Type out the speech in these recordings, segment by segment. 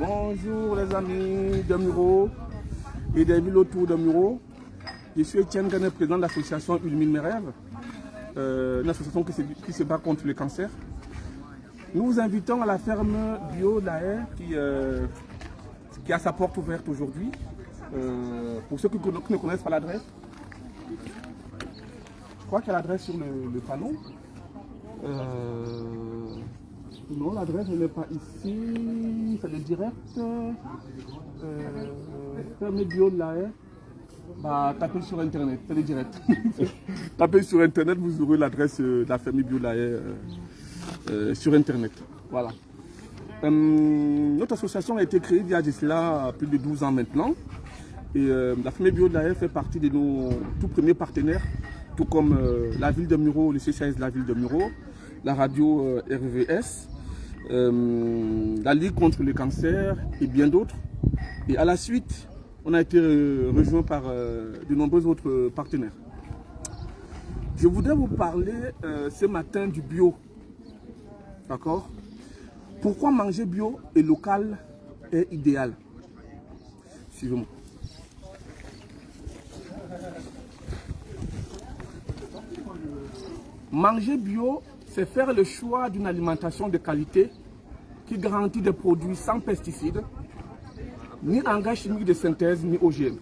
Bonjour les amis de Muro et des villes autour de Muro. Je suis Etienne Gane, président de l'association Illumine mes rêves, une association qui se bat contre le cancer. Nous vous invitons à la ferme bio de la Haie qui a sa porte ouverte aujourd'hui. Pour ceux qui ne connaissent pas l'adresse, je crois qu'il y a l'adresse sur le panneau. Non, l'adresse n'est pas ici, c'est le direct. Ferme bio de la Haie. Bah, tapez sur internet, c'est le direct. Tapez sur internet, vous aurez l'adresse de la ferme bio de la Haie sur internet. Voilà. Notre association a été créée il y a de cela plus de 12 ans maintenant. Et la ferme bio de la Haie fait partie de nos tout premiers partenaires, tout comme la ville de Muro, le CCAS de la ville de Muro, la radio RVS, la Ligue contre le cancer et bien d'autres. Et à la suite, on a été rejoint par de nombreux autres partenaires. Je voudrais vous parler ce matin du bio. D'accord? Pourquoi manger bio et local est idéal? Suivez-moi. Manger bio, c'est faire le choix d'une alimentation de qualité qui garantit des produits sans pesticides, ni engrais chimiques de synthèse, ni OGM.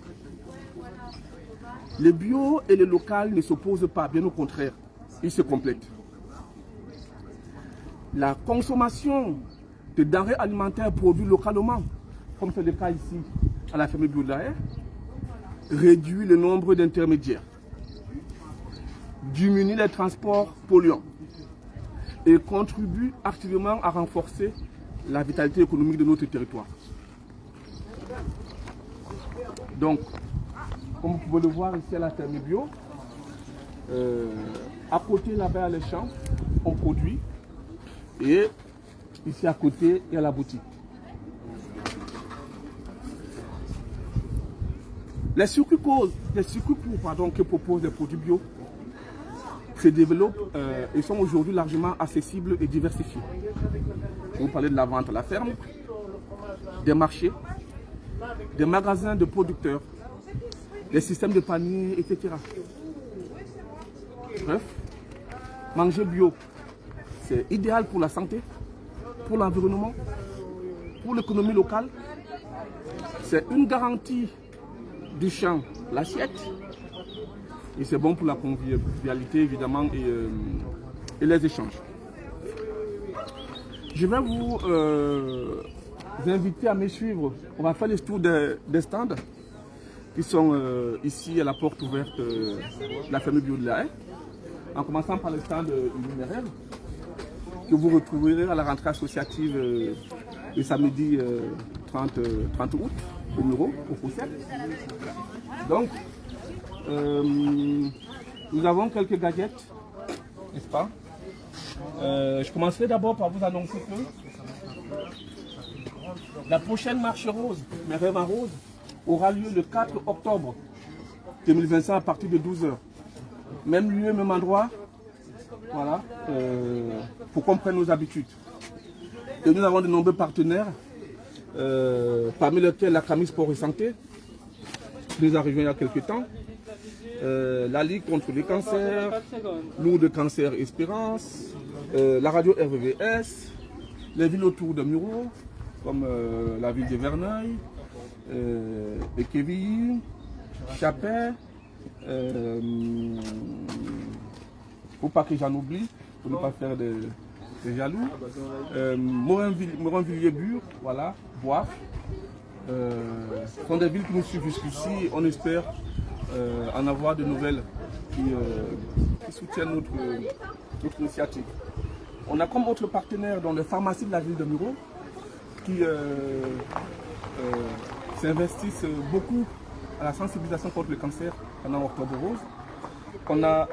Le bio et le local ne s'opposent pas, bien au contraire, ils se complètent. La consommation de denrées alimentaires produites localement, comme c'est le cas ici à la ferme bio de la Haie, réduit le nombre d'intermédiaires, diminue les transports polluants et contribue activement à renforcer la vitalité économique de notre territoire. Donc, comme vous pouvez le voir ici à la ferme bio, à côté là-bas à les champs, on produit, et ici à côté il y a la boutique. Les circuits courts que proposent les produits bio se développent et sont aujourd'hui largement accessibles et diversifiés. Je vous parlais de la vente à la ferme, des marchés, des magasins de producteurs, des systèmes de paniers, etc. Bref, manger bio, c'est idéal pour la santé, pour l'environnement, pour l'économie locale. C'est une garantie du champ, l'assiette. Et c'est bon pour la convivialité, évidemment, et les échanges. Je vais vous inviter à me suivre. On va faire le tour des stands qui sont ici à la porte ouverte de la ferme bio de la Haie. En commençant par le stand numéraire que vous retrouverez à la rentrée associative le samedi 30 août au Muro, au Foussel. Donc, nous avons quelques gadgets, n'est-ce pas? Je commencerai d'abord par vous annoncer que la prochaine marche rose, mes rêves en rose, aura lieu le 4 octobre 2025 à partir de 12 h. Même lieu, même endroit, voilà, pour qu'on prenne nos habitudes. Et nous avons de nombreux partenaires, parmi lesquels la Camis Sport et Santé, qui nous a rejoint il y a quelques temps, la Ligue contre le cancer, Lourdes Cancer Espérance, la radio RVS, les villes autour de Muro, comme la ville de Verneuil, Équevilly, Chapet, pour pas que j'en oublie, pour ne pas faire des jaloux, Morinvilliers-Bure, voilà, Boif. Ce sont des villes qui nous suivent jusqu'ici. On espère en avoir de nouvelles qui soutiennent notre initiative. On a comme autre partenaire dans les pharmacies de la ville de Muro qui s'investissent beaucoup à la sensibilisation contre le cancer pendant Octobre Rose. On a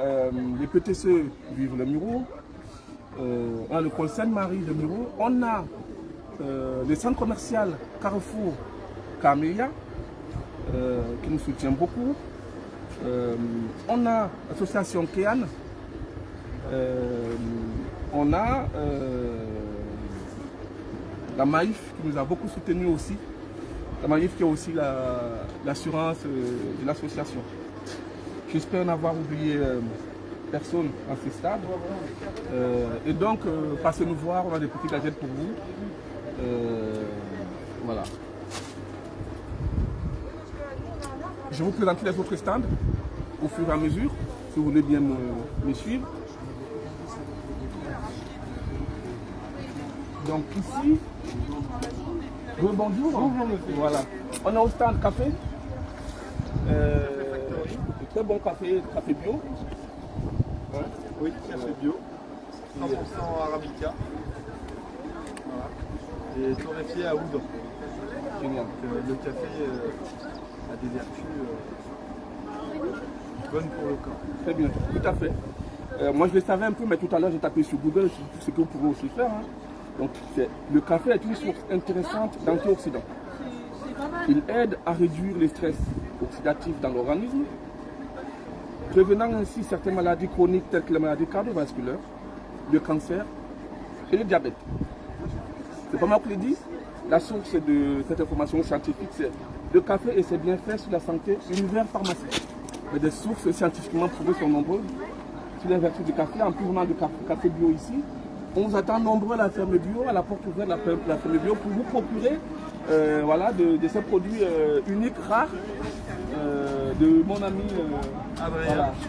les PTCE Vivre le Muro, on a le Pôle Sainte-Marie de Muro, on a le centre commercial Carrefour Camélia qui nous soutient beaucoup. On a l'association Kéan, on a la Maïf qui nous a beaucoup soutenus aussi. La Maïf qui est aussi l'assurance de l'association. J'espère n'avoir oublié personne à ce stade. Et donc, passez nous voir, on a des petits gadgets pour vous. Voilà. Je vais vous présenter les autres stands au fur et à mesure, si vous voulez bien me suivre. Donc ici, bonjour. Voilà. On est au stand café. Très bon café, café bio. Ouais. Oui, café bio. 100% arabica. Voilà. Et torréfié à oud. Génial. Le café a des vertus bonnes pour le corps. Très bien, tout à fait. Moi je le savais un peu, mais tout à l'heure j'ai tapé sur Google ce que vous pouvez aussi faire. Hein. Donc le café est une source intéressante d'antioxydants. Il aide à réduire le stress oxydatif dans l'organisme, prévenant ainsi certaines maladies chroniques telles que les maladies cardiovasculaires, le cancer et le diabète. C'est pas moi qui le dis. La source de cette information scientifique, c'est le café et ses bienfaits sur la santé, univers pharmaceutique. Mais des sources scientifiquement prouvées sont nombreuses sur les vertus du café. En plus, on a le café bio ici. On vous attend nombreux à la ferme bio, à la porte ouverte de la ferme bio, pour vous procurer voilà, de ces produits uniques, rares, de mon ami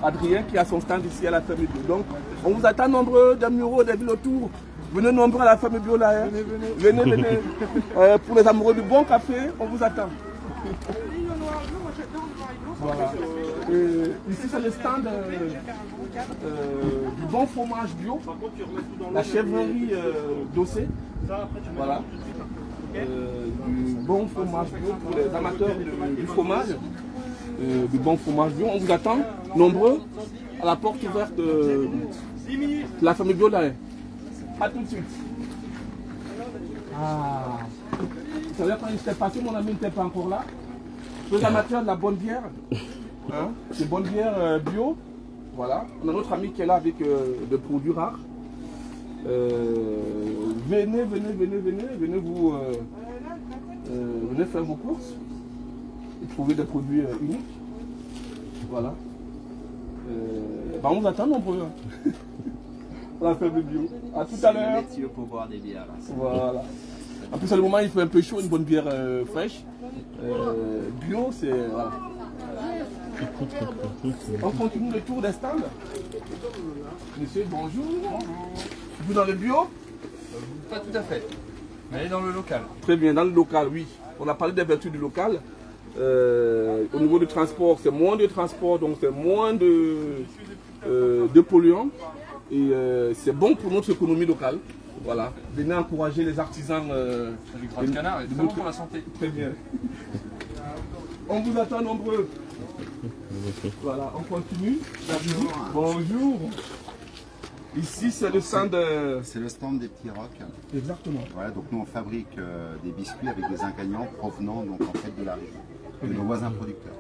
Adrien, qui a son stand ici à la ferme bio. Donc, on vous attend nombreux, des Mureaux, des villes autour. Venez nombreux à la ferme bio là. Hein. Venez. Pour les amoureux du bon café, on vous attend. Voilà. Ici, c'est le stand du bon fromage bio, la chèvrerie d'Ossé. Voilà. Du bon fromage bio pour les amateurs du fromage. Du bon fromage bio. On vous attend nombreux à la porte ouverte de la famille bio là. A tout de suite. Ah. Vous savez, quand il s'était passé, mon ami n'était pas encore là. Les amateurs de la bonne bière, hein, des bonnes bières bio. Voilà. On a notre ami qui est là avec des produits rares. Venez vous venez faire vos courses et trouver des produits uniques. Voilà. On vous attend nombreux. Hein. On va faire du bio. A tout à l'heure. Pour boire des bières. Voilà. En plus, à le moment, il fait un peu chaud, une bonne bière fraîche. Bio, c'est. Voilà. On continue le tour des stands. Monsieur, bonjour. Vous dans le bio? Pas tout à fait. Mais dans le local. Très bien, dans le local, oui. On a parlé des vertus du local. Au niveau du transport, c'est moins de transport, donc c'est moins de polluants. Et c'est bon pour notre économie locale. Voilà. Venez encourager les artisans du Grand Canard et bon pour la santé. Très bien. On vous attend nombreux. Voilà, on continue. Bonjour. Ici, c'est le stand. C'est le stand des petits rocs. Exactement. Voilà, donc nous on fabrique des biscuits avec des ingrédients provenant donc en fait de la région, de nos voisins producteurs.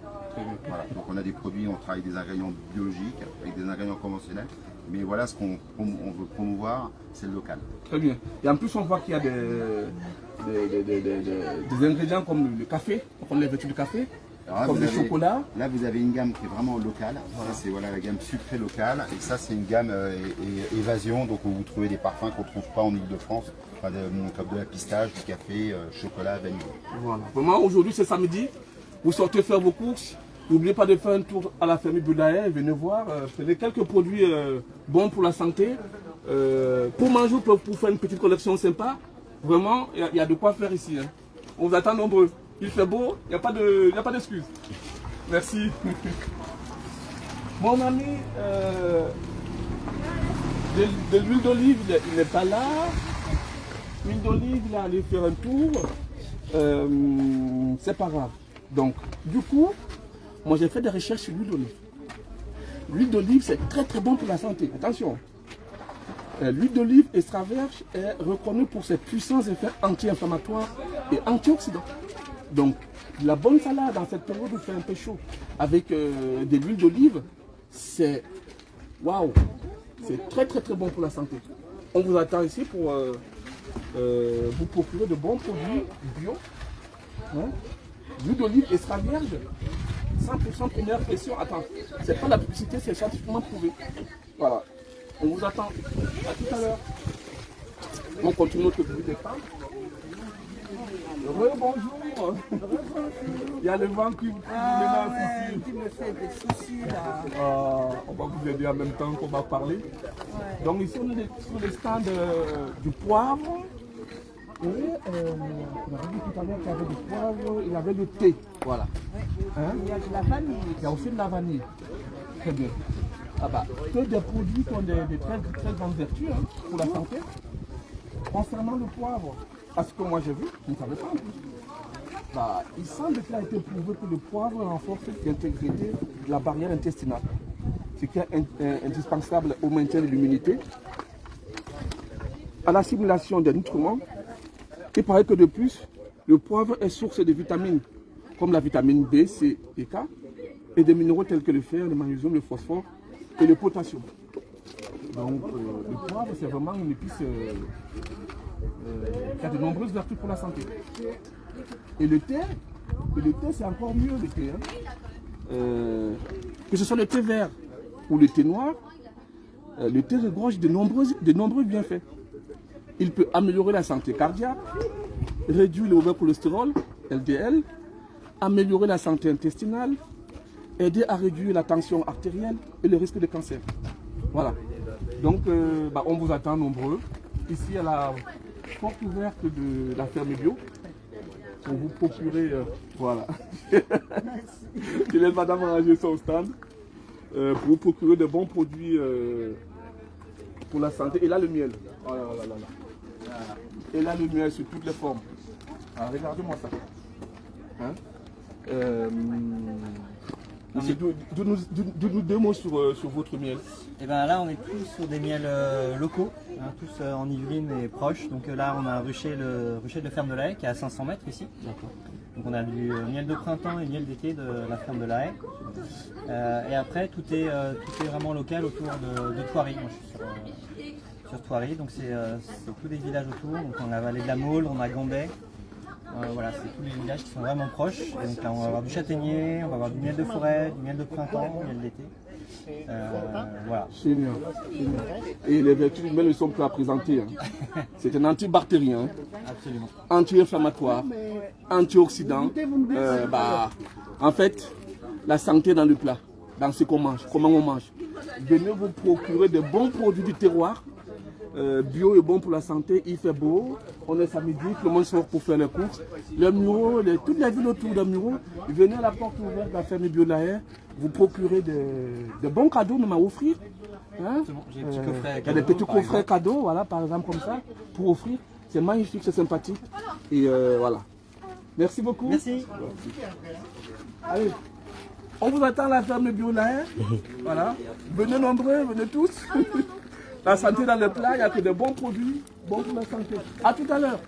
Voilà, donc on a des produits, on travaille avec des ingrédients biologiques, avec des ingrédients conventionnels. Mais voilà, ce qu'on veut promouvoir, c'est le local. Très bien. Et en plus, on voit qu'il y a des ingrédients comme le café, comme les vertus du café, alors là, comme le chocolat. Là, vous avez une gamme qui est vraiment locale. Voilà. Ça, c'est voilà, la gamme sucrée locale. Et ça, c'est une gamme évasion. Donc, où vous trouvez des parfums qu'on ne trouve pas en Ile-de-France. Enfin, comme de la pistache, du café, chocolat, vanille. Voilà. Vraiment, aujourd'hui, c'est samedi. Vous sortez faire vos courses. N'oubliez pas de faire un tour à la famille Boulaye, venez voir, prenez quelques produits bons pour la santé. Pour manger, pour faire une petite collection sympa, vraiment, il y a de quoi faire ici. Hein. On vous attend nombreux. Il fait beau, il n'y a pas d'excuses. Merci. Mon ami, de l'huile d'olive, il n'est pas là. L'huile d'olive, il est allé faire un tour. C'est pas grave. Donc, du coup, moi, j'ai fait des recherches sur l'huile d'olive. L'huile d'olive, c'est très très bon pour la santé. Attention. L'huile d'olive extra vierge est reconnue pour ses puissants effets anti-inflammatoires et antioxydants. Donc, la bonne salade dans cette période où il fait un peu chaud, avec de l'huile d'olive, c'est waouh, c'est très très très bon pour la santé. On vous attend ici pour vous procurez de bons produits bio, hein, d'huile d'olive extra vierge, 100% première pression. Attends, c'est pas la publicité, c'est scientifiquement prouvé. Voilà, on vous attend. À tout à l'heure. On continue notre visite des femmes. Bonjour. Il y a le vent qui me fait des soucis là. on va vous aider en même temps qu'on va parler. Ouais. Donc ici on est sur le stand du poivre. Et on avait dit tout à l'heure qu'il y avait du poivre, il y avait le thé. Voilà. Hein? Il y a de la vanille. Il y a aussi de la vanille. Très bien. Ah bah, que des produits qui ont des très grandes vertus hein, pour la santé. Concernant le poivre, parce que moi j'ai vu, je ne savais pas en plus. Bah, il semble qu'il a été prouvé que le poivre renforce l'intégrité de la barrière intestinale, ce qui est indispensable au maintien de l'immunité, à l'assimilation des nutriments. Il paraît que de plus, le poivre est source de vitamines, comme la vitamine B, C et K, et des minéraux tels que le fer, le magnésium, le phosphore et le potassium. Donc le poivre, c'est vraiment une épice qui a de nombreuses vertus pour la santé. Et le thé c'est encore mieux le thé. Hein. Que ce soit le thé vert ou le thé noir, le thé regorge de nombreux bienfaits. Il peut améliorer la santé cardiaque, réduire le mauvais cholestérol, LDL, améliorer la santé intestinale, aider à réduire la tension artérielle et le risque de cancer. Voilà. Donc, on vous attend nombreux. Ici, à la porte ouverte de la ferme bio, pour vous procurer, voilà. Je laisse madame ranger son stand, pour vous procurer de bons produits pour la santé. Et là, le miel. Oh là là là là. Et là, le miel sur toutes les formes. Alors, regardez-moi ça. Hein? Dites-nous deux mots sur votre miel. Et ben là on est tous sur des miels locaux, hein, tous en Yvelines et proches. Donc là on a un rucher de ferme de la Haye qui est à 500 mètres ici. Donc on a du miel de printemps et miel d'été de la ferme de la Haye. Et après tout est vraiment local autour de Thoiry. Moi je suis sur Thoiry, donc c'est tous des villages autour. Donc on a la vallée de la Maule, on a Gambay. Voilà, c'est tous les villages qui sont vraiment proches. Et donc là, on va avoir du châtaignier, on va avoir du miel de forêt, du miel de printemps, du miel d'été. Voilà. Génial. Et les vertus du miel ne sont plus à présenter. Hein. C'est un antibactérien, hein. Absolument. Anti-inflammatoire, antioxydant. En fait, la santé dans le plat, dans ce qu'on mange, comment on mange. Venez vous procurer de bons produits du terroir. Bio est bon pour la santé, il fait beau, on est samedi, tout le monde sort pour faire les courses. Le Muro, toutes les villes autour de Muro, venez à la porte ouverte de la ferme bio de la Haye, vous procurez de bons cadeaux même à offrir. Hein? J'ai des petits coffrets il y a des petits coffrets cadeaux, voilà, par exemple comme ça, pour offrir. C'est magnifique, c'est sympathique. Et voilà. Merci beaucoup. Merci. Allez, on vous attend à la ferme bio de la Haye. Voilà. Venez nombreux, venez tous. La santé dans le plat, il n'y a que de bons produits, bons pour la santé. A tout à l'heure.